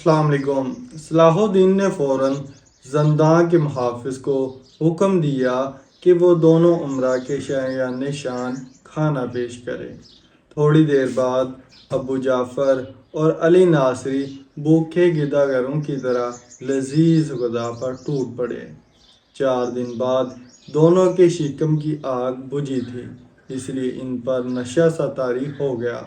السلام علیکم۔ صلاح الدین نے فوراً زنداں کے محافظ کو حکم دیا کہ وہ دونوں امراء کے شایان شان کھانا پیش کرے۔ تھوڑی دیر بعد ابو جعفر اور علی ناصری بھوکے گداگروں کی طرح لذیذ غذا پر ٹوٹ پڑے۔ 4 دن بعد دونوں کے شکم کی آگ بجھی تھی، اس لیے ان پر نشہ سا طاری ہو گیا۔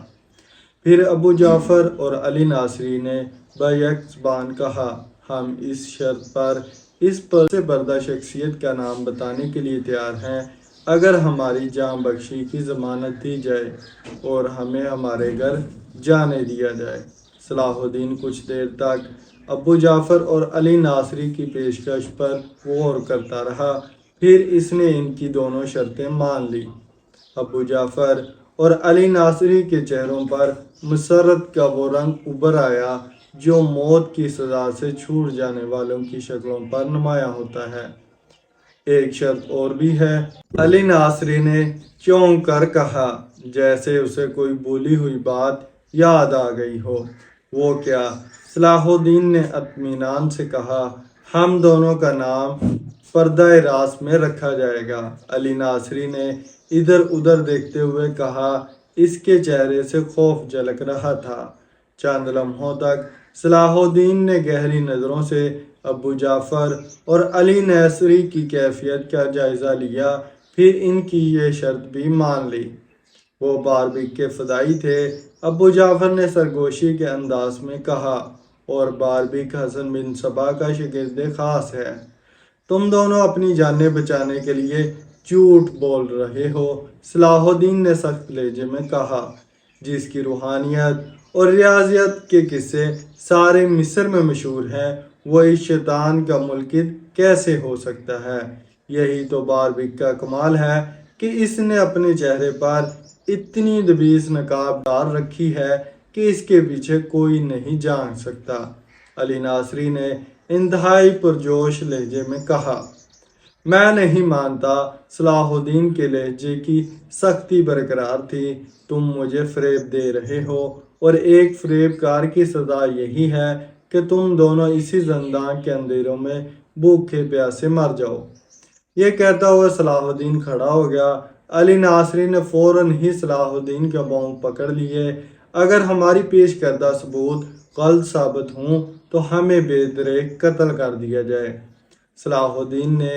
پھر ابو جعفر اور علی ناصری نے بیک زبان کہا، ہم اس شرط پر اس سے بردہ شخصیت کا نام بتانے کے لیے تیار ہیں اگر ہماری جان بخشی کی ضمانت دی جائے اور ہمیں ہمارے گھر جانے دیا جائے۔ صلاح الدین کچھ دیر تک ابو جعفر اور علی ناصری کی پیشکش پر غور کرتا رہا، پھر اس نے ان کی دونوں شرطیں مان لی۔ ابو جعفر اور علی ناصری کے چہروں پر مسرت کا وہ رنگ ابھر آیا جو موت کی سزا سے چھوٹ جانے والوں کی شکلوں پر نمایاں ہوتا ہے۔ ایک شرط اور بھی ہے، علی ناصری نے چونک کر کہا، جیسے اسے کوئی بھولی ہوئی بات یاد آ گئی ہو۔ وہ کیا؟ صلاح الدین نے اطمینان سے کہا، ہم دونوں کا نام پردہ راست میں رکھا جائے گا۔ علی ناصری نے ادھر ادھر دیکھتے ہوئے کہا، اس کے چہرے سے خوف جھلک رہا تھا۔ چند لمحوں تک صلاح الدین نے گہری نظروں سے ابو جعفر اور علی ناصری کی کیفیت کا جائزہ لیا، پھر ان کی یہ شرط بھی مان لی۔ وہ باربیک کے فدائی تھے، ابو جعفر نے سرگوشی کے انداز میں کہا، اور باربیک حسن بن صبا کا شاگرد خاص ہے۔ تم دونوں اپنی جانیں بچانے کے لیے جھوٹ بول رہے ہو، صلاح الدین نے سخت لہجے میں کہا، جس کی روحانیت اور ریاضیات کے قصے سارے مصر میں مشہور ہیں، وہ اس شیطان کا ملکد کیسے ہو سکتا ہے؟ یہی تو باربیک کا کمال ہے کہ اس نے اپنے چہرے پر اتنی دبیز نقاب ڈال رکھی ہے کہ اس کے پیچھے کوئی نہیں جان سکتا۔ علی ناصری نے انتہائی پرجوش لہجے میں کہا، میں نہیں مانتا۔ صلاح الدین کے لہجے کی سختی برقرار تھی، تم مجھے فریب دے رہے ہو، اور ایک فریب کار کی سزا یہی ہے کہ تم دونوں اسی زنداں کے اندھیروں میں بھوکے پیاسے مر جاؤ۔ یہ کہتا ہوا صلاح الدین کھڑا ہو گیا۔ علی ناصری نے فوراً ہی صلاح الدین کا بانگ پکڑ لیے، اگر ہماری پیش کردہ ثبوت غلط ثابت ہوں تو ہمیں بے دریغ قتل کر دیا جائے۔ صلاح الدین نے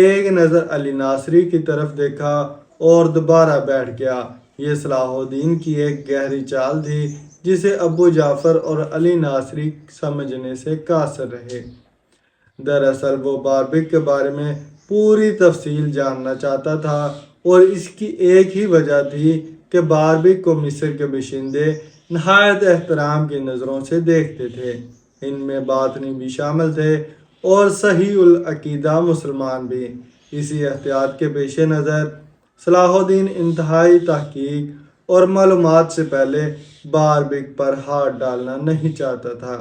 ایک نظر علی ناصری کی طرف دیکھا اور دوبارہ بیٹھ گیا۔ یہ صلاح الدین کی ایک گہری چال تھی جسے ابو جعفر اور علی ناصری سمجھنے سے قاصر رہے۔ دراصل وہ باربیک کے بارے میں پوری تفصیل جاننا چاہتا تھا، اور اس کی ایک ہی وجہ تھی کہ باربیک کو مصر کے باشندے نہایت احترام کی نظروں سے دیکھتے تھے، ان میں باطنی بھی شامل تھے اور صحیح العقیدہ مسلمان بھی۔ اسی احتیاط کے پیش نظر صلاح الدین انتہائی تحقیق اور معلومات سے پہلے باربیک پر ہاتھ ڈالنا نہیں چاہتا تھا۔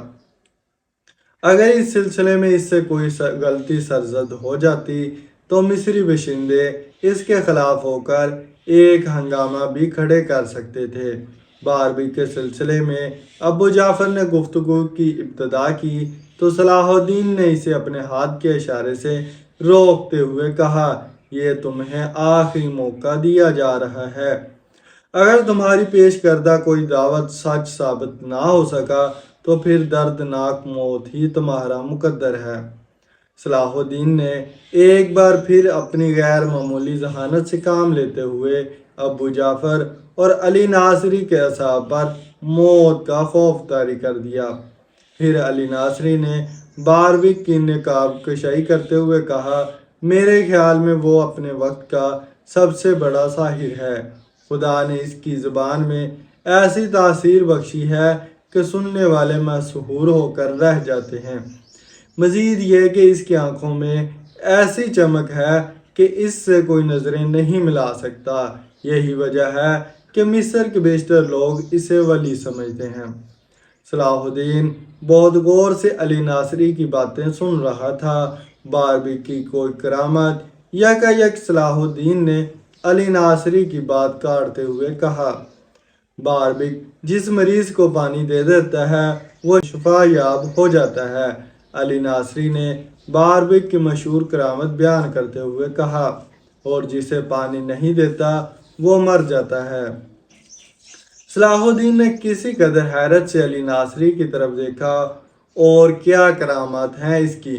اگر اس سلسلے میں اس سے کوئی غلطی سرزد ہو جاتی تو مصری باشندے اس کے خلاف ہو کر ایک ہنگامہ بھی کھڑے کر سکتے تھے۔ باربیک کے سلسلے میں ابو جعفر نے گفتگو کی ابتدا کی تو صلاح الدین نے اسے اپنے ہاتھ کے اشارے سے روکتے ہوئے کہا، یہ تمہیں آخری موقع دیا جا رہا ہے، اگر تمہاری پیش کردہ کوئی دعوت سچ ثابت نہ ہو سکا تو پھر دردناک موت ہی تمہارا مقدر ہے۔ صلاح الدین نے ایک بار پھر اپنی غیر معمولی ذہانت سے کام لیتے ہوئے ابو جعفر اور علی ناصری کے اعصاب پر موت کا خوف طاری کر دیا۔ پھر علی ناصری نے باربیک کی نقاب کشائی کرتے ہوئے کہا، میرے خیال میں وہ اپنے وقت کا سب سے بڑا ساحر ہے، خدا نے اس کی زبان میں ایسی تاثیر بخشی ہے کہ سننے والے مسحور ہو کر رہ جاتے ہیں۔ مزید یہ کہ اس کی آنکھوں میں ایسی چمک ہے کہ اس سے کوئی نظریں نہیں ملا سکتا، یہی وجہ ہے کہ مصر کے بیشتر لوگ اسے ولی سمجھتے ہیں۔ صلاح الدین بہت غور سے علی ناصری کی باتیں سن رہا تھا۔ باربیک کی کوئی کرامت؟ یک صلاح الدین نے علی ناصری کی بات کاٹتے ہوئے کہا، باربیک جس مریض کو پانی دے دیتا ہے وہ شفا یاب ہو جاتا ہے۔ علی ناصری نے باربک کی مشہور کرامت بیان کرتے ہوئے کہا، اور جسے پانی نہیں دیتا وہ مر جاتا ہے۔ صلاح الدین نے کسی قدر حیرت سے علی ناصری کی طرف دیکھا، اور کیا کرامات ہیں اس کی۔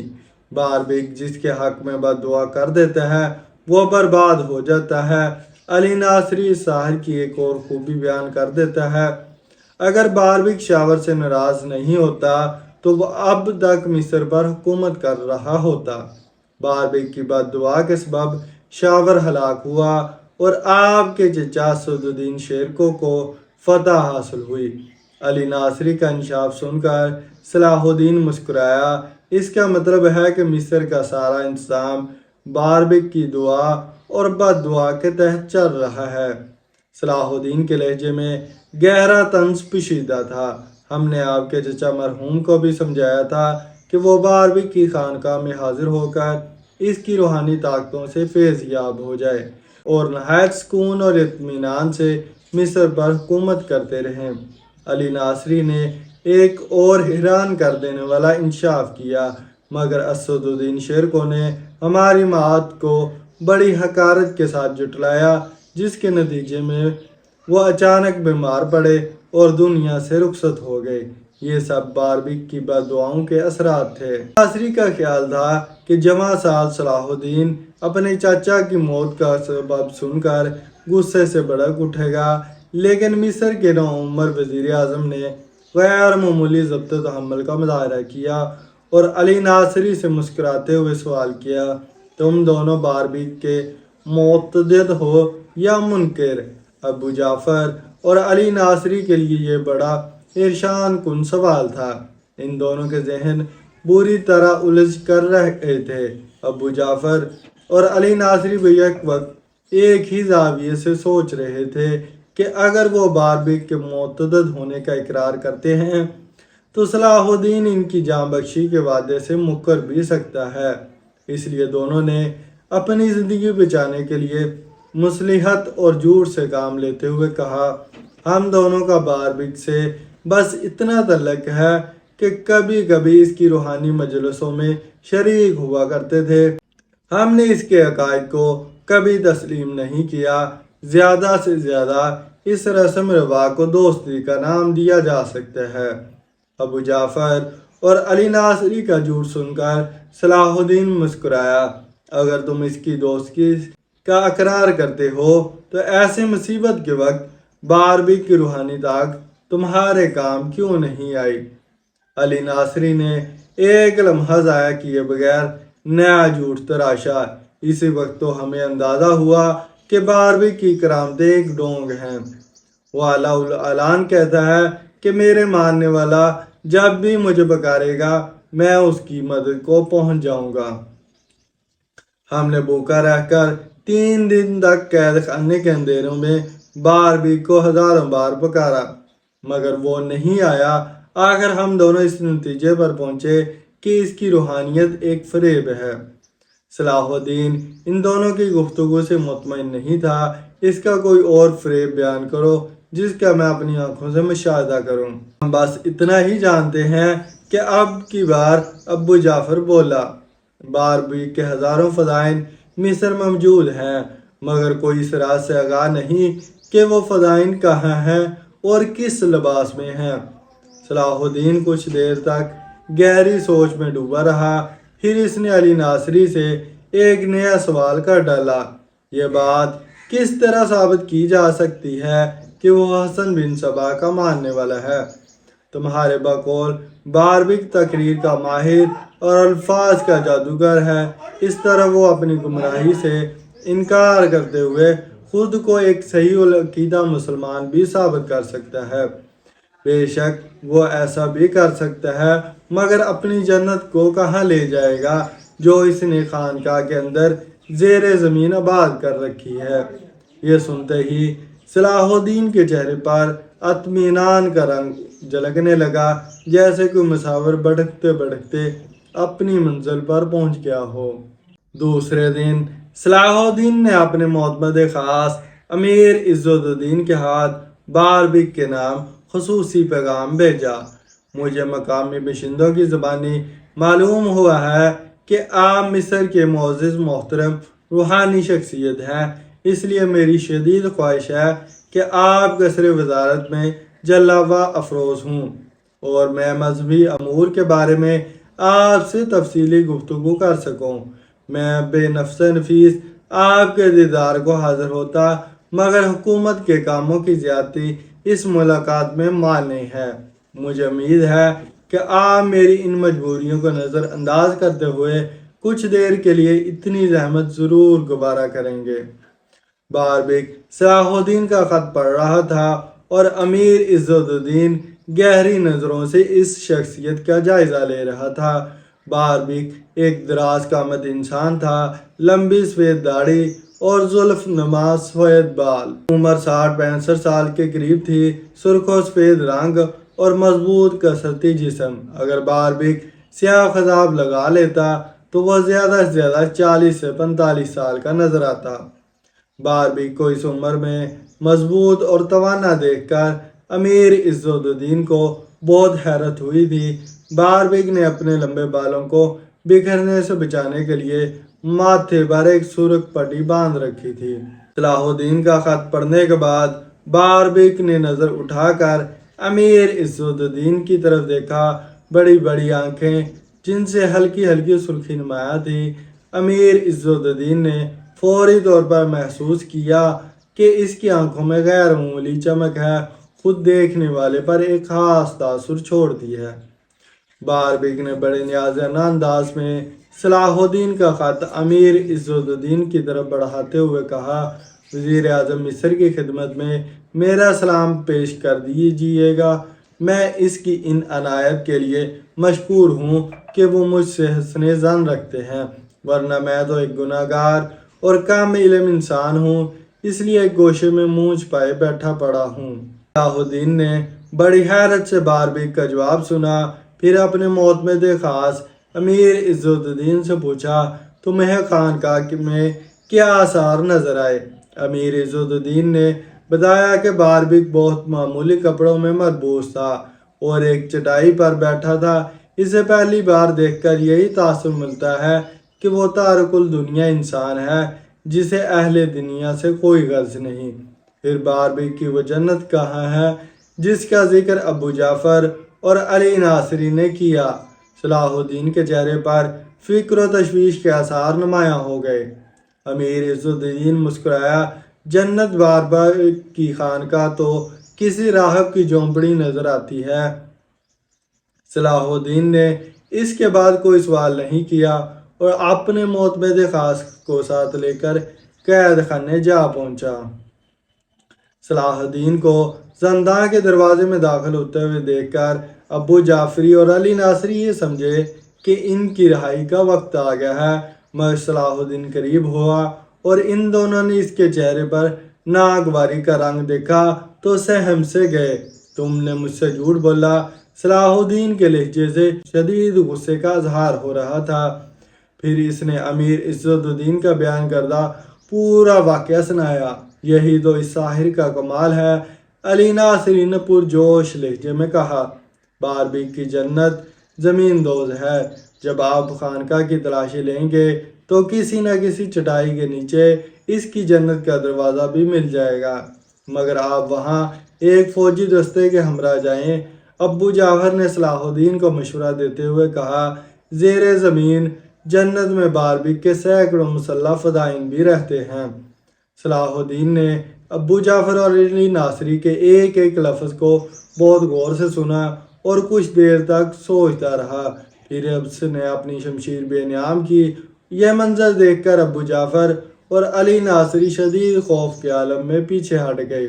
باربک جس کے حق میں بد دعا کر دیتا ہے وہ برباد ہو جاتا ہے۔ علی ناصری اس ساحر کی ایک اور خوبی بیان کر دیتا ہے، اگر باربک شاور سے ناراض نہیں ہوتا تو وہ اب تک مصر پر حکومت کر رہا ہوتا۔ باربک کی بد دعا کے سبب شاور ہلاک ہوا اور آپ کے چچا اسد الدین شیرکو کو فتح حاصل ہوئی۔ علی ناصری کا انکشاف سن کر صلاح الدین مسکرایا۔ اس کا مطلب ہے کہ مصر کا سارا انتظام باربک کی دعا اور بد دعا کے تحت چل رہا ہے۔ صلاح الدین کے لہجے میں گہرا طنز پوشیدہ تھا۔ ہم نے آپ کے چچا مرحوم کو بھی سمجھایا تھا کہ وہ باربک کی خانقاہ میں حاضر ہو کر اس کی روحانی طاقتوں سے فیض یاب ہو جائے اور نہایت سکون اور اطمینان سے مصر پر حکومت کرتے رہیں۔ علی ناصری نے ایک اور حیران کر دینے والا انکشاف کیا، مگر اسد الدین شیرکو نے ہماری بات کو بڑی حقارت کے ساتھ جھٹلایا، جس کے نتیجے میں وہ اچانک بیمار پڑے اور دنیا سے رخصت ہو گئے۔ یہ سب باربک کی بد دعاؤں کے اثرات تھے۔ ناصری کا خیال تھا کہ جوان سال صلاح الدین اپنے چاچا کی موت کا سبب سن کر غصے سے بھڑک اٹھے گا، لیکن مصر کے نوعمر وزیر اعظم نے غیر معمولی ضبط و تحمل کا مظاہرہ کیا اور علی ناصری سے مسکراتے ہوئے سوال کیا، تم دونوں باربک کے معتقد ہو یا منکر؟ ابو جعفر اور علی ناصری کے لیے یہ بڑا پریشان کن سوال تھا۔ ان دونوں کے ذہن بری طرح الجھ کر رہے تھے۔ ابو جعفر اور علی ناصری بھی یک وقت ایک ہی زاویے سے سوچ رہے تھے کہ اگر وہ باربک کے معتقد ہونے کا اقرار کرتے ہیں تو صلاح الدین ان کی جاں بخشی کے وعدے سے مکر بھی سکتا ہے۔ اس لیے دونوں نے اپنی زندگی بچانے کے لیے مصلحت اور جھوٹ سے کام لیتے ہوئے کہا، ہم دونوں کا باربک سے بس اتنا تعلق ہے کہ کبھی کبھی اس کی روحانی مجلسوں میں شریک ہوا کرتے تھے۔ ہم نے اس کے عقائد کو کبھی تسلیم نہیں کیا۔ زیادہ سے زیادہ اس رسم روا کو دوستی کا نام دیا جا سکتا ہے۔ ابو جعفر اور علی ناصری کا جھوٹ سن کر صلاح الدین مسکرایا، اگر تم اس کی دوستی کا اقرار کرتے ہو تو ایسے مصیبت کے وقت باربک کی روحانی طاقت تمہارے کام کیوں نہیں آئی؟ علی ناصری نے ایک لمحہ ضائع کیے بغیر نیا جھوٹ تراشا۔ اسی وقت تو ہمیں اندازہ ہوا کہ باربک کی کرامتیں ایک ڈونگ ہیں۔ وہ اعلان کہتا ہے کہ میرے ماننے والا جب بھی مجھے پکارے گا میں اس کی مدد کو پہنچ جاؤں گا۔ ہم نے بھوکا رہ کر 3 دن تک قید خانے کے اندھیروں میں باربک کو ہزاروں بار پکارا، مگر وہ نہیں آیا۔ آخر ہم دونوں اس نتیجے پر پہنچے کہ اس کی روحانیت ایک فریب ہے۔ صلاح الدین ان دونوں کی گفتگو سے مطمئن نہیں تھا۔ اس کا کوئی اور فریب بیان کرو جس کا میں اپنی آنکھوں سے مشاہدہ کروں۔ ہم بس اتنا ہی جانتے ہیں کہ اب کی بار ابو جعفر بولا، باربک کے ہزاروں فدائین مصر میں موجود ہیں، مگر کوئی اس راز سے آگاہ نہیں کہ وہ فدائین کہاں ہیں اور کس لباس میں ہیں۔ صلاح الدین کچھ دیر تک گہری سوچ میں ڈوبا رہا، پھر اس نے علی ناصری سے ایک نیا سوال کر ڈالا، یہ بات کس طرح ثابت کی جا سکتی ہے کہ وہ حسن بن صبا کا ماننے والا ہے؟ تمہارے بقول باربک تقریر کا ماہر اور الفاظ کا جادوگر ہے۔ اس طرح وہ اپنی گمراہی سے انکار کرتے ہوئے خود کو ایک صحیح العقیدہ مسلمان بھی ثابت کر سکتا ہے۔ بے شک وہ ایسا بھی کر سکتا ہے، مگر اپنی جنت کو کہاں لے جائے گا جو اس نے خانقاہ کے اندر زیر زمین آباد کر رکھی ہے۔ یہ سنتے ہی صلاح الدین کے چہرے پر اطمینان کا رنگ جھلکنے لگا، جیسے کوئی مسافر بڑھتے بڑھتے اپنی منزل پر پہنچ گیا ہو۔ دوسرے دن صلاح الدین نے اپنے معتمد خاص امیر عزت الدین کے ہاتھ باربک کے نام خصوصی پیغام بھیجا۔ مجھے مقامی باشندوں کی زبانی معلوم ہوا ہے کہ آپ مصر کے معزز محترم روحانی شخصیت ہیں، اس لیے میری شدید خواہش ہے کہ آپ قصر وزارت میں جلوہ افروز ہوں اور میں مذہبی امور کے بارے میں آپ سے تفصیلی گفتگو کر سکوں۔ میں بے نفس نفیس آپ کے دیدار کو حاضر ہوتا، مگر حکومت کے کاموں کی زیادتی اس ملاقات میں مانع ہے۔ مجھے امید ہے کہ آپ میری ان مجبوریوں کو نظر انداز کرتے ہوئے کچھ دیر کے لیے اتنی زحمت ضرور گوارا کریں گے۔ باربک صلاح الدین کا خط پڑھ رہا تھا اور امیر عزت الدین گہری نظروں سے اس شخصیت کا جائزہ لے رہا تھا۔ باربک ایک دراز قامت انسان تھا، لمبی سفید داڑھی اور زلف نما سفید بال۔ عمر 60-65 سال کے قریب تھی، سرخ و سفید رنگ اور مضبوط کثرتی جسم۔ اگر باربک سیاہ خضاب لگا لیتا تو وہ زیادہ سے زیادہ 40 سے 45 سال کا نظر آتا۔ باربک کو اس عمر میں مضبوط اور توانا دیکھ کر امیر عزت الدین کو بہت حیرت ہوئی تھی۔ باربک نے اپنے لمبے بالوں کو بکھرنے سے بچانے کے لیے ماتھے پر ایک سرخ پٹی باندھ رکھی تھی۔ صلاح الدین کا خط پڑھنے کے بعد باربک نے نظر اٹھا کر امیر عزت الدین کی طرف دیکھا۔ بڑی بڑی آنکھیں جن سے ہلکی ہلکی سرخی نمایاں تھی۔ امیر عزت الدین نے فوری طور پر محسوس کیا کہ اس کی آنکھوں میں غیر معمولی چمک ہے، خود دیکھنے والے پر ایک خاص تاثر چھوڑتی ہے۔ باربک نے بڑے نیازانہ انداز میں صلاح الدین کا خط امیر عزت الدین کی طرف بڑھاتے ہوئے کہا، وزیر اعظم مصر کی خدمت میں میرا سلام پیش کر دیجیے گا۔ میں اس کی ان عنایت کے لیے مشکور ہوں کہ وہ مجھ سے حسن ظن رکھتے ہیں، ورنہ میں تو ایک گناہ گار اور کم علم انسان ہوں، اس لیے ایک گوشے میں منہ چھپائے بیٹھا پڑا ہوں۔ صلاح الدین نے بڑی حیرت سے باربک کا جواب سنا، پھر اپنے معتمد خاص امیر عزت الدین سے پوچھا، تمہیں خانقاہ میں کیا آثار نظر آئے؟ امیر عزت الدین نے بتایا کہ باربک بہت معمولی کپڑوں میں ملبوس تھا اور ایک چٹائی پر بیٹھا تھا۔ اسے پہلی بار دیکھ کر یہی تاثر ملتا ہے کہ وہ تارک الدنیا انسان ہے جسے اہل دنیا سے کوئی غرض نہیں۔ پھر باربک کی وہ جنت کہاں ہے جس کا ذکر ابو جعفر اور علی ناصری نے کیا؟ صلاح الدین کے چہرے پر فکر و تشویش کے آثار نمایاں ہو گئے۔ امیر عزت الدین مسکرایا، جنت باربک کی خانقاہ تو کسی راہب کی جھونپڑی نظر آتی ہے۔ صلاح الدین نے اس کے بعد کوئی سوال نہیں کیا اور اپنے معتمد خاص کو ساتھ لے کر قید خانے جا پہنچا۔ صلاح الدین کو زنداں کے دروازے میں داخل ہوتے ہوئے دیکھ کر ابو جعفری اور علی ناصری یہ سمجھے کہ ان کی رہائی کا وقت آ گیا ہے، مگر صلاح الدین قریب ہوا اور ان دونوں نے اس کے چہرے پر ناگواری کا رنگ دیکھا تو سہم سے گئے۔ تم نے مجھ سے جھوٹ بولا۔ صلاح الدین کے لہجے سے شدید غصے کا اظہار ہو رہا تھا۔ پھر اس نے امیر عزت الدین کا بیان کردہ پورا واقعہ سنایا۔ یہی تو اس ساحر کا کمال ہے، علی ناصری نے پرجوش لہجے میں کہا۔ باربک کی جنت زمین دوز ہے۔ جب آپ خانقاہ کی تلاشی لیں گے تو کسی نہ کسی چٹائی کے نیچے اس کی جنت کا دروازہ بھی مل جائے گا، مگر آپ وہاں ایک فوجی دستے کے ہمراہ جائیں۔ ابو جعفر نے صلاح الدین کو مشورہ دیتے ہوئے کہا، زیر زمین جنت میں باربک کے سینکڑوں مسلح فدائین بھی رہتے ہیں۔ صلاح الدین نے ابو جعفر اور علی ناصری کے ایک ایک لفظ کو بہت غور سے سنا اور کچھ دیر تک سوچتا رہا، پھر اس نے اپنی شمشیر بے نیام کی۔ یہ منظر دیکھ کر ابو جعفر اور علی ناصری شدید خوف کے عالم میں پیچھے ہٹ گئے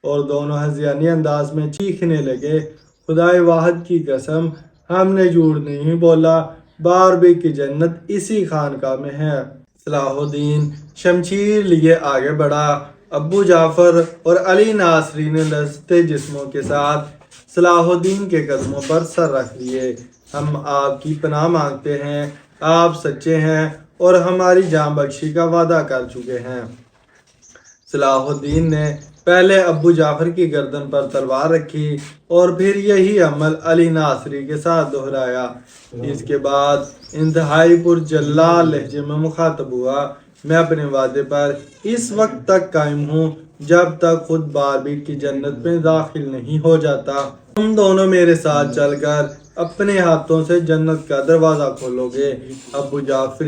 اور دونوں ہذیانی انداز میں چیخنے لگے، خدائے واحد کی قسم، ہم نے جھوٹ نہیں بولا، باربک کی جنت اسی خانقاہ میں ہے۔ صلاح الدین شمشیر لیے آگے بڑھا۔ ابو جعفر اور علی ناصری نے لرزتے جسموں کے ساتھ صلاح الدین کے قدموں پر سر رکھ لیے۔ ہم آپ کی پناہ مانگتے ہیں، آپ سچے ہیں اور ہماری جان بخشی کا وعدہ کر چکے ہیں۔ صلاح الدین نے پہلے ابو جعفر کی گردن پر تلوار رکھی اور پھر یہی عمل علی ناصری کے ساتھ دہرایا۔ اس کے بعد انتہائی پرجلال لہجے میں مخاطب ہوا، میں اپنے وعدے پر اس وقت تک قائم ہوں جب تک خود باربیک کی جنت میں داخل نہیں ہو جاتا۔ تم دونوں میرے ساتھ چل کر اپنے ہاتھوں سے جنت کا دروازہ کھولو گے۔ ابو جعفر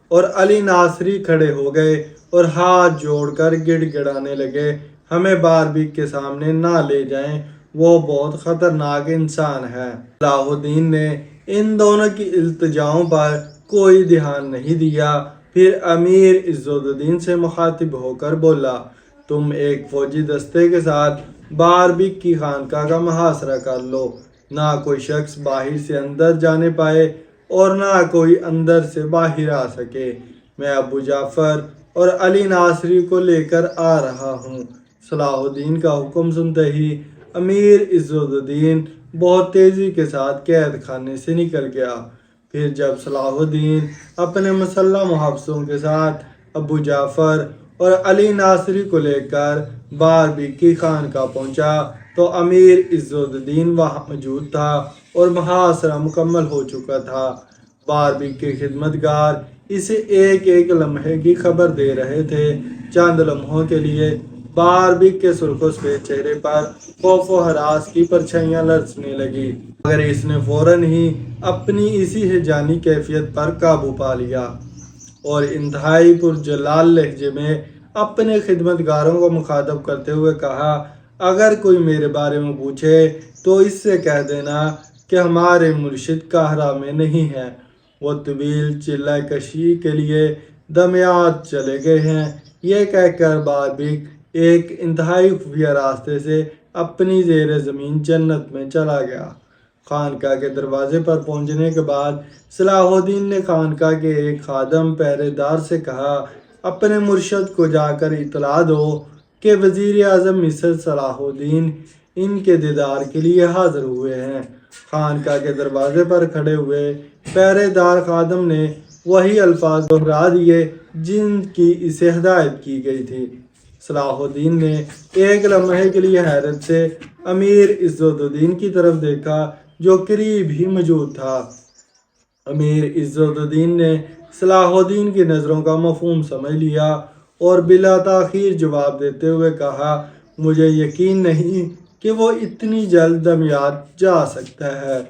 اور علی ناصری کھڑے ہو گئے اور ہاتھ جوڑ کر گڑ گڑانے لگے، ہمیں باربیک کے سامنے نہ لے جائیں، وہ بہت خطرناک انسان ہے۔ صلاح الدین نے ان دونوں کی التجاؤں پر کوئی دھیان نہیں دیا، پھر امیر عز الدین سے مخاطب ہو کر بولا، تم ایک فوجی دستے کے ساتھ باربیک کی خانقاہ کا محاصرہ کر لو، نہ کوئی شخص باہر سے اندر جانے پائے اور نہ کوئی اندر سے باہر آ سکے، میں ابو جعفر اور علی ناصری کو لے کر آ رہا ہوں۔ صلاح الدین کا حکم سنتے ہی امیر عز الدین بہت تیزی کے ساتھ قید خانے سے نکل گیا۔ پھر جب صلاح الدین اپنے مسلح محافظوں کے ساتھ ابو جعفر اور علی ناصری کو لے کر باربیک کی خانقاہ پہنچا تو امیر عز الدین وہاں موجود تھا اور محاصرہ مکمل ہو چکا تھا۔ باربیک کے خدمتگار اسے ایک ایک لمحے کی خبر دے رہے تھے۔ چند لمحوں کے لیے باربیک کے سرخ و سفید چہرے پر خوف و ہراس کی پرچھائیاں لرزنے لگی، مگر اس نے فوراً ہی اپنی اسی ہیجانی کیفیت پر قابو پا لیا اور انتہائی پرجلال لہجے میں اپنے خدمتگاروں کو مخاطب کرتے ہوئے کہا، اگر کوئی میرے بارے میں پوچھے تو اس سے کہہ دینا کہ ہمارے مرشد قاہرہ میں نہیں ہیں، وہ طویل چلہ کشی کے لیے دمیات چلے گئے ہیں۔ یہ کہہ کر باربیک ایک انتہائی خفیہ راستے سے اپنی زیر زمین جنت میں چلا گیا۔ خانقاہ کے دروازے پر پہنچنے کے بعد صلاح الدین نے خانقاہ کے ایک خادم پہرے دار سے کہا، اپنے مرشد کو جا کر اطلاع دو کہ وزیر اعظم مصر صلاح الدین ان کے دیدار کے لیے حاضر ہوئے ہیں۔ خانقاہ کے دروازے پر کھڑے ہوئے پہرے دار خادم نے وہی الفاظ دہرا دیے جن کی اسے ہدایت کی گئی تھی۔ صلاح الدین نے ایک لمحے کے لیے حیرت سے امیر عز الدین کی طرف دیکھا جو قریب ہی موجود تھا۔ امیر عز الدین نے صلاح الدین کی نظروں کا مفہوم سمجھ لیا اور بلا تاخیر جواب دیتے ہوئے کہا، مجھے یقین نہیں کہ وہ اتنی جلد دمیات جا سکتا ہے۔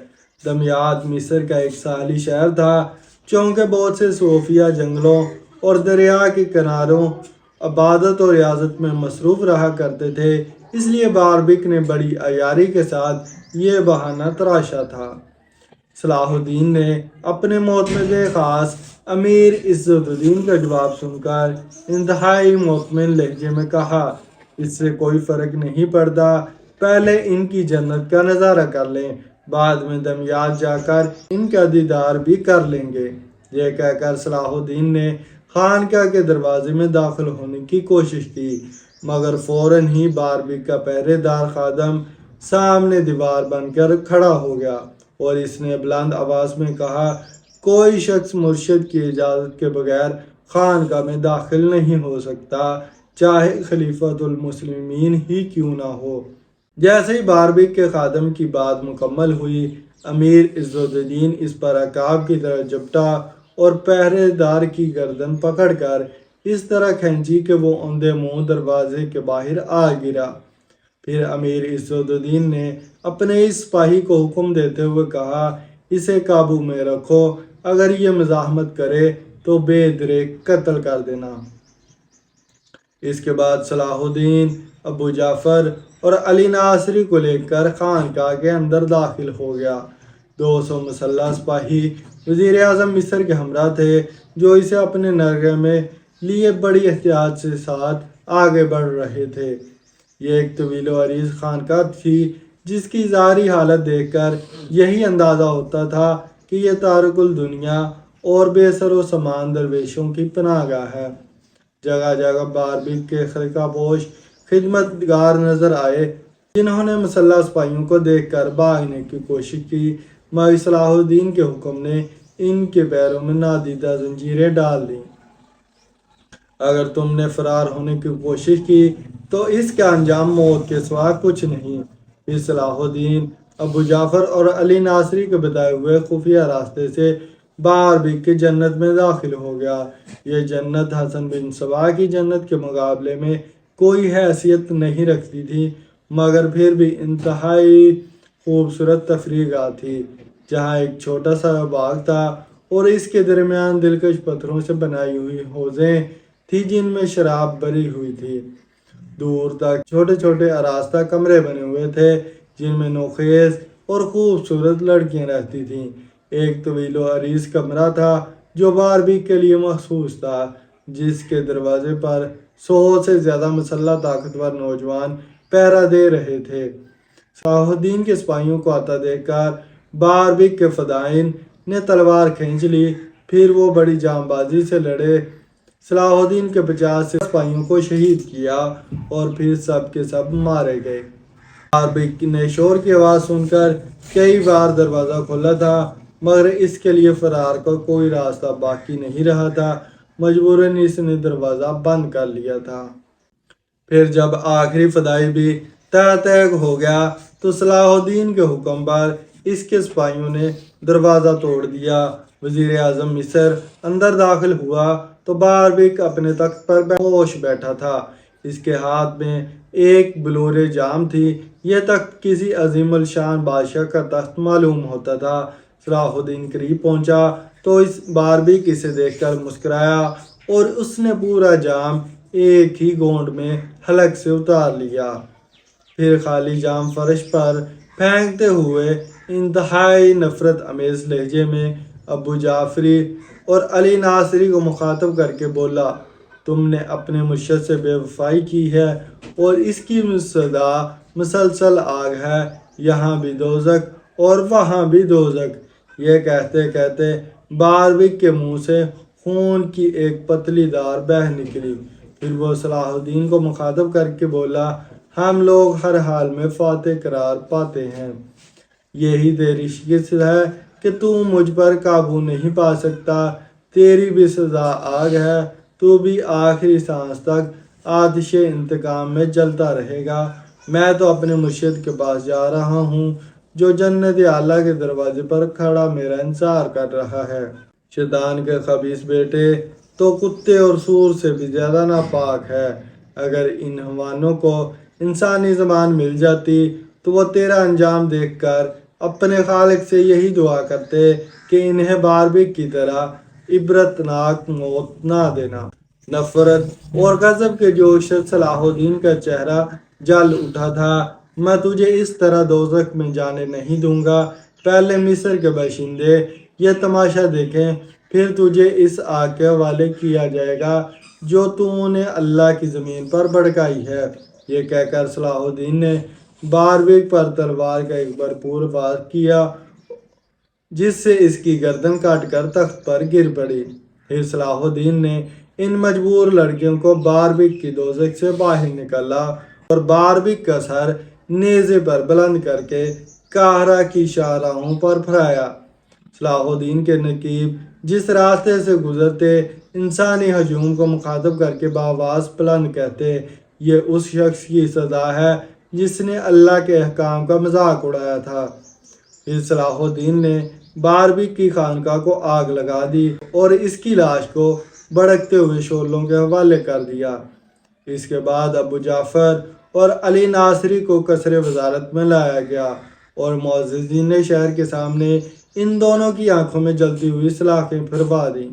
دمیات مصر کا ایک ساحلی شہر تھا، چونکہ بہت سے صوفیہ جنگلوں اور دریا کے کناروں عبادت و ریاضت میں مصروف رہا کرتے تھے، اس لیے باربیک نے بڑی عیاری کے ساتھ یہ بہانہ تراشا تھا۔ صلاح الدین نے اپنے معتمد خاص امیر عز الدین کا جواب سن کر انتہائی مطمئن لہجے میں کہا، اس سے کوئی فرق نہیں پڑتا، پہلے ان کی جنت کا نظارہ کر لیں، بعد میں دمیات جا کر ان کا دیدار بھی کر لیں گے۔ یہ کہہ کر صلاح الدین نے خانقاہ کے دروازے میں داخل ہونے کی کوشش کی، مگر فوراً ہی باربیک کا پہرے دار خادم سامنے دیوار بن کر کھڑا ہو گیا اور اس نے بلند آواز میں کہا، کوئی شخص مرشد کی اجازت کے بغیر خانقاہ میں داخل نہیں ہو سکتا، چاہے خلیفۃ المسلمین ہی کیوں نہ ہو۔ جیسے ہی باربیک کے خادم کی بات مکمل ہوئی، امیر عز الدین اس پر عقاب کی طرح جھپٹا اور پہرے دار کی گردن پکڑ کر اس طرح کھینچی کہ وہ اندھے منہ دروازے کے باہر آ گرا۔ پھر امیر عز الدین نے اپنے اس سپاہی کو حکم دیتے ہوئے کہا، اسے قابو میں رکھو، اگر یہ مزاحمت کرے تو بے دریغ قتل کر دینا۔ اس کے بعد صلاح الدین ابو جعفر اور علی ناصری کو لے کر خانقاہ کے اندر داخل ہو گیا۔ 200 مسلح سپاہی وزیر اعظم مصر کے ہمراہ تھے، جو اسے اپنے نرغے میں لیے بڑی احتیاط سے ساتھ آگے بڑھ رہے تھے۔ یہ ایک طویل و عریض خانقاہ تھی جس کی ظاہری حالت دیکھ کر یہی اندازہ ہوتا تھا کہ یہ تارک الدنیا اور بے سر و سامان درویشوں کی پناہ گاہ ہے۔ جگہ جگہ باربیک کے خرقہ پوش خدمتگار نظر آئے، جنہوں نے مسلح سپاہیوں کو دیکھ کر بھاگنے کی کوشش کی، مگر صلاح الدین کے حکم نے ان کے پیروں میں نادیدہ زنجیریں ڈال دیں۔ اگر تم نے فرار ہونے کی کوشش کی تو اس کا انجام موت کے سوا کچھ نہیں۔ پھر صلاح الدین ابو جعفر اور علی ناصری کے بتائے ہوئے خفیہ راستے سے باربیک کی جنت میں داخل ہو گیا۔ یہ جنت حسن بن صبا کی جنت کے مقابلے میں کوئی حیثیت نہیں رکھتی تھی، مگر پھر بھی انتہائی خوبصورت تفریح گاہ تھی، جہاں ایک چھوٹا سا باغ تھا اور اس کے درمیان دلکش پتھروں سے بنائی ہوئی حوضیں تھی جن میں شراب بھری ہوئی تھی۔ دور تک چھوٹے چھوٹے آراستہ کمرے بنے ہوئے تھے جن میں نوخیز اور خوبصورت لڑکیاں رہتی تھیں۔ ایک طویل و عریض کمرہ تھا جو باربیک کے لیے مخصوص تھا، جس کے دروازے پر 100 سے زیادہ مسلح طاقتور نوجوان پہرا دے رہے تھے۔ صلاح الدین کے سپاہیوں کو آتا دیکھ کر باربیک کے فدائین نے تلوار کھینچ لی، پھر وہ بڑی جام بازی سے لڑے، صلاح الدین کے 50 سپاہیوں کو شہید کیا اور پھر سب کے سب مارے گئے۔ باربیک نے شور کی آواز سن کر کئی بار دروازہ کھولا تھا، مگر اس کے لیے فرار کا کوئی راستہ باقی نہیں رہا تھا۔ مجبوراً اس نے دروازہ بند کر لیا تھا۔ پھر جب آخری فدائی بھی تیگ ہو گیا تو صلاح الدین کے حکم پر اس کے سپاہیوں نے دروازہ توڑ دیا۔ وزیر اعظم مصر اندر داخل ہوا تو باربیک اپنے تخت پر خاموش بیٹھا تھا۔ اس کے ہاتھ میں ایک بلور جام تھی۔ یہ تخت کسی عظیم الشان بادشاہ کا تخت معلوم ہوتا تھا۔ صلاح الدین قریب پہنچا تو اس باربیک اسے دیکھ کر مسکرایا اور اس نے پورا جام ایک ہی گونڈ میں حلق سے اتار لیا۔ پھر خالی جام فرش پر پھینکتے ہوئے انتہائی نفرت امیز لہجے میں ابو جعفری اور علی ناصری کو مخاطب کر کے بولا، تم نے اپنے مرشد سے بے وفائی کی ہے اور اس کی صدا مسلسل آگ ہے، یہاں بھی دوزخ اور وہاں بھی دوزخ۔ یہ کہتے کہتے باربیک کے منہ سے خون کی ایک پتلی دار بہہ نکلی۔ پھر وہ صلاح الدین کو مخاطب کر کے بولا، ہم لوگ ہر حال میں فاتح قرار پاتے ہیں، یہی تیری شکست ہے کہ تو مجھ پر قابو نہیں پا سکتا، تیری بھی سزا آگ ہے، تو بھی آخری سانس تک آتش انتقام میں جلتا رہے گا۔ میں تو اپنے مرشد کے پاس جا رہا ہوں جو جنت اعلیٰ کے دروازے پر کھڑا میرا انتظار کر رہا ہے۔ شیطان کے خبیث بیٹے تو کتے اور سور سے بھی زیادہ ناپاک ہے۔ اگر ان حیوانوں کو انسانی زبان مل جاتی تو وہ تیرا انجام دیکھ کر اپنے خالق سے یہی دعا کرتے کہ انہیں باربیک کی طرح عبرتناک موت نہ دینا۔ نفرت اور غضب کے جوش سے صلاح الدین کا چہرہ جل اٹھا تھا۔ میں تجھے اس طرح دوزخ میں جانے نہیں دوں گا۔ پہلے مصر کے باشندے یہ تماشا دیکھیں، پھر تجھے اس آگ کے حوالے کیا جائے گا جو تو نے اللہ کی زمین پر بھڑکائی ہے۔ یہ کہہ کر صلاح الدین نے باربیک پر تلوار کا ایک بھرپور وار کیا جس سے اس کی گردن کاٹ کر تخت پر گر پڑی۔ پھر صلاح الدین نے ان مجبور لڑکیوں کو باربیک کی دوزخ سے باہر نکالا اور باربیک کا سر نیزے پر بلند کر کے قاہرہ کی شاہراہوں پر پھرایا۔ صلاح الدین کے نقیب جس راستے سے گزرتے انسانی ہجوم کو مخاطب کر کے بآواز بلند کہتے، یہ اس شخص کی سزا ہے جس نے اللہ کے احکام کا مذاق اڑایا تھا۔ پھر صلاح الدین نے باربیک کی خانقاہ کو آگ لگا دی اور اس کی لاش کو بھڑکتے ہوئے شعلوں کے حوالے کر دیا۔ اس کے بعد ابو جعفر اور علی ناصری کو قصر وزارت میں لایا گیا اور معززین شہر کے سامنے ان دونوں کی آنکھوں میں جلتی ہوئی سلاخیں پھروا دیں۔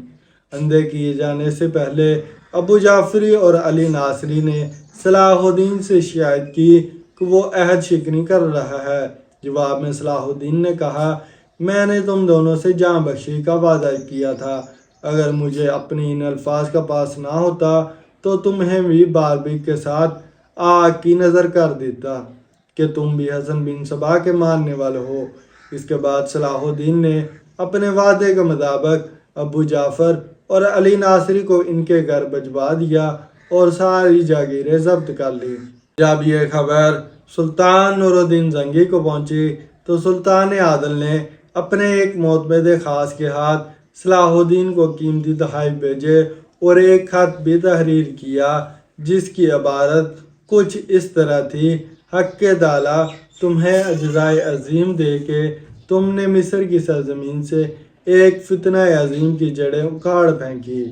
اندھے کیے جانے سے پہلے ابو جعفری اور علی ناصری نے صلاح الدین سے شکایت کی کہ وہ عہد شکنی کر رہا ہے۔ جواب میں صلاح الدین نے کہا، میں نے تم دونوں سے جان بخشی کا وعدہ کیا تھا، اگر مجھے اپنی ان الفاظ کا پاس نہ ہوتا تو تمہیں بھی باربیک کے ساتھ آگ کی نظر کر دیتا کہ تم بھی حسن بن صبا کے ماننے والے ہو۔ اس کے بعد صلاح الدین نے اپنے وعدے کے مطابق ابو جعفر اور علی ناصری کو ان کے گھر بھجوا دیا اور ساری جاگیریں ضبط کر لی۔ جب یہ خبر سلطان نور الدین زنگی کو پہنچی تو سلطان عادل نے اپنے ایک معتمد خاص کے ہاتھ صلاح الدین کو قیمتی تحائف بھیجے اور ایک خط بھی تحریر کیا جس کی عبارت کچھ اس طرح تھی: حق کے دالا، تمہیں اجزائے عظیم دے کے تم نے مصر کی سرزمین سے ایک فتنہ عظیم کی جڑیں اکھاڑ پھینکی۔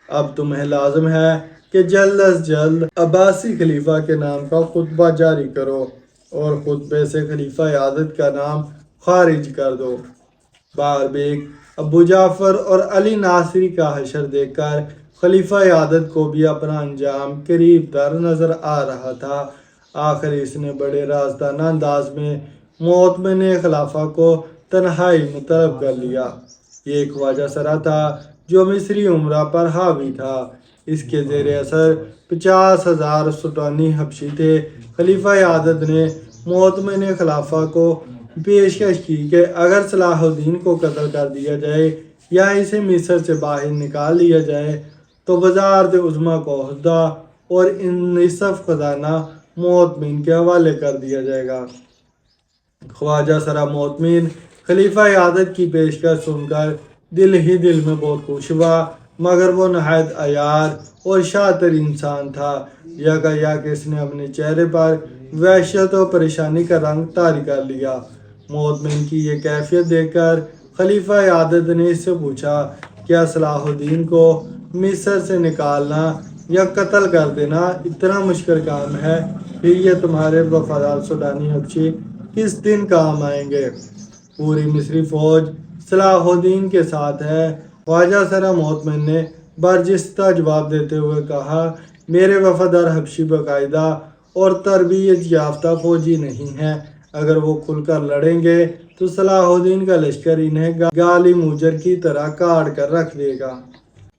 اب تمہیں لازم ہے کہ جلد از جلد عباسی خلیفہ کے نام کا خطبہ جاری کرو اور خطبے سے خلیفہ عادت کا نام خارج کر دو۔ بار بیگ ابو جعفر اور علی ناصری کا حشر دیکھ کر خلیفہ عادت کو بھی اپنا انجام قریب تر نظر آ رہا تھا۔ آخر اس نے بڑے رازدانہ انداز میں معتمن خلیفہ کو تنہائی میں طلب کر لیا۔ یہ ایک خواجہ سرا تھا جو مصری امراء پر حاوی تھا۔ اس کے زیر اثر 50,000 سٹانی حبشی تھے۔ خلیفہ عادت نے معتمن خلیفہ کو پیشکش کی کہ اگر صلاح الدین کو قتل کر دیا جائے یا اسے مصر سے باہر نکال لیا جائے تو وزارت عظمیٰ کو عہدہ اور نصف خزانہ معتمن کے حوالے کر دیا جائے گا۔ خواجہ سرا معتمن خلیفہ عادت کی پیشکش سن کر دل ہی دل میں بہت خوش ہوا، مگر وہ نہایت عیار اور شاطر انسان تھا۔ یکایک اس نے اپنے چہرے پر وحشت و پریشانی کا رنگ طاری کر لیا۔ معتمن کی یہ کیفیت دیکھ کر خلیفہ عادت نے اس سے پوچھا: کیا صلاح الدین کو مصر سے نکالنا یا قتل کر دینا اتنا مشکل کام ہے؟ پھر یہ تمہارے وفادار سٹانی حبشی کس دن کام آئیں گے؟ پوری مصری فوج صلاح الدین کے ساتھ ہے۔ خواجہ سرا معتمن نے برجستہ جواب دیتے ہوئے کہا: میرے وفادار حبشی باقاعدہ اور تربیت یافتہ فوجی نہیں ہیں۔ اگر وہ کھل کر لڑیں گے تو صلاح الدین کا لشکر انہیں گالی موجر کی طرح کاٹ کر رکھ دے گا۔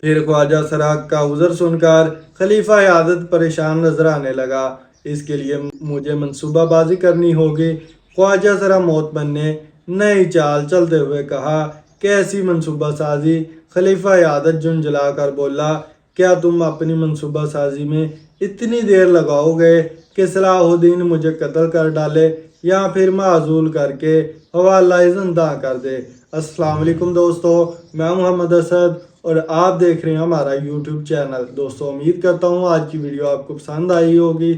پھر خواجہ سرا کا عذر سن کر خلیفہ عادت پریشان نظر آنے لگا۔ اس کے لیے مجھے منصوبہ بازی کرنی ہوگی۔ خواجہ سرا معتمن نے نئی چال چلتے ہوئے کہا: کیسی منصوبہ سازی؟ خلیفہ عادت جھنجھلا کر بولا: کیا تم اپنی منصوبہ سازی میں اتنی دیر لگاؤ گے کہ صلاح الدین مجھے قتل کر ڈالے یا پھر معزول کر کے حوالہ زنداں کر دے؟ السلام علیکم دوستو، میں محمد اسد اور آپ دیکھ رہے ہیں ہمارا یوٹیوب چینل۔ دوستو امید کرتا ہوں آج کی ویڈیو آپ کو پسند آئی ہوگی۔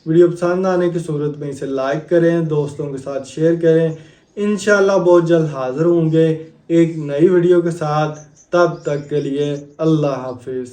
ویڈیو پسند آنے کی صورت میں اسے لائک کریں، دوستوں کے ساتھ شیئر کریں۔ انشاءاللہ بہت جلد حاضر ہوں گے ایک نئی ویڈیو کے ساتھ۔ تب تک کے لیے اللہ حافظ۔